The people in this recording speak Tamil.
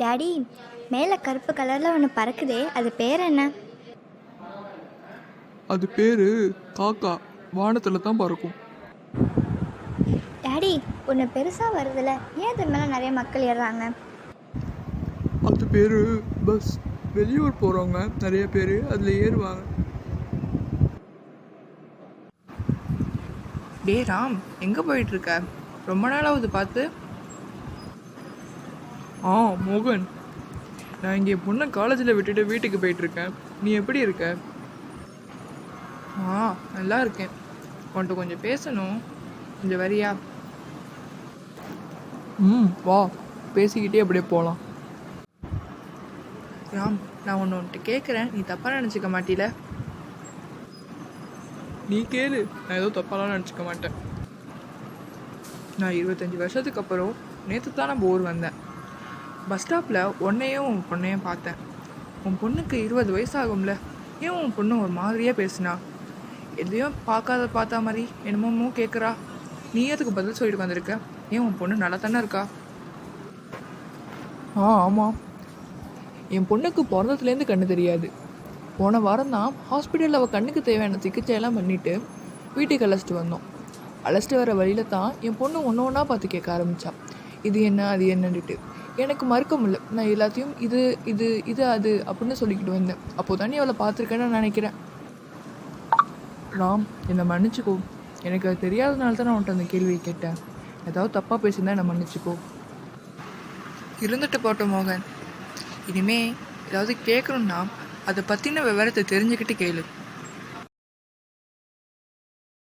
டாடி, மேலே கருப்பு கலரில் ஒன்று பறக்குதே, அது பேர் என்ன? அது பேர் காக்கா. வானத்தில் தான் பறக்கும். டாடி, ஒன்று பெருசாக வருதுல்ல, ஏன் அது மேலே நிறைய மக்கள் ஏறுறாங்க? அது பேர் பஸ். வெளியூர் போகிறவங்க நிறைய பேர் அதில் ஏறுவாங்க. டே ராம், எங்கே போயிட்டுருக்க? ரொம்ப நாளாவது பார்த்து. மோகன், நான் இங்கே என் பொண்ணை காலேஜில் விட்டுட்டு வீட்டுக்கு போயிட்டுருக்கேன். நீ எப்படி இருக்க? நல்லா இருக்கேன். உன்கிட்ட கொஞ்சம் பேசணும், கொஞ்சம் வரியா? வா, பேசிக்கிட்டே அப்படியே போகலாம். ராம், நான் உன்கிட்ட கேட்குறேன், நீ தப்பாக நினச்சிக்க மாட்டீல? நீ கேளு, நான் ஏதோ தப்பாலாம் நினச்சிக்க மாட்டேன். நான் 25 வருஷத்துக்கு அப்புறம் நேற்று தான் நம்ம ஊர் வந்தேன். பஸ் ஸ்டாப்பில் உன்னையும் உன் பொண்ணையும் பார்த்தேன். உன் பொண்ணுக்கு 20 வயசாகும்ல, ஏன் உன் பொண்ணு ஒரு மாதிரியாக பேசுனா? எதையும் பார்த்தா மாதிரி என்னமோ கேட்குறா. நீ அதுக்கு பதில் சொல்லிட்டு வந்திருக்க. ஏன் உன் பொண்ணு நல்லா தானே இருக்கா? ஆமாம், என் பொண்ணுக்கு பிறந்ததுலேருந்து கண்ணு தெரியாது. போன வாரம் தான் ஹாஸ்பிட்டலில் அவள் கண்ணுக்கு தேவையான சிகிச்சையெல்லாம் பண்ணிவிட்டு வீட்டுக்கு அழைச்சிட்டு வந்தோம். அழைச்சிட்டு வர வழியில் தான் என் பொண்ணு ஒன்று ஒன்றா பார்த்து கேட்க ஆரம்பித்தா. இது என்ன, அது என்னன்னுட்டு. எனக்கு மறுக்க முடியல. நான் எல்லாத்தையும் இது இது இது அது அப்படின்னு சொல்லிக்கிட்டு வந்தேன். அப்போ தான் நீ அவளை பார்த்துருக்கேன்னு நான் நினைக்கிறேன். ராம், என்னை மன்னிச்சிக்கோ. எனக்கு அது தெரியாதனால தான் நான் உன்ட்ட அந்த கேள்வியை கேட்டேன். ஏதாவது தப்பாக பேசியிருந்தா என்னை மன்னிச்சிக்கோ. இருந்துட்டு போட்டோம் மோகன். இனிமே ஏதாவது கேட்கணுன்னா அதை பற்றின விவரத்தை தெரிஞ்சுக்கிட்டு கேளு.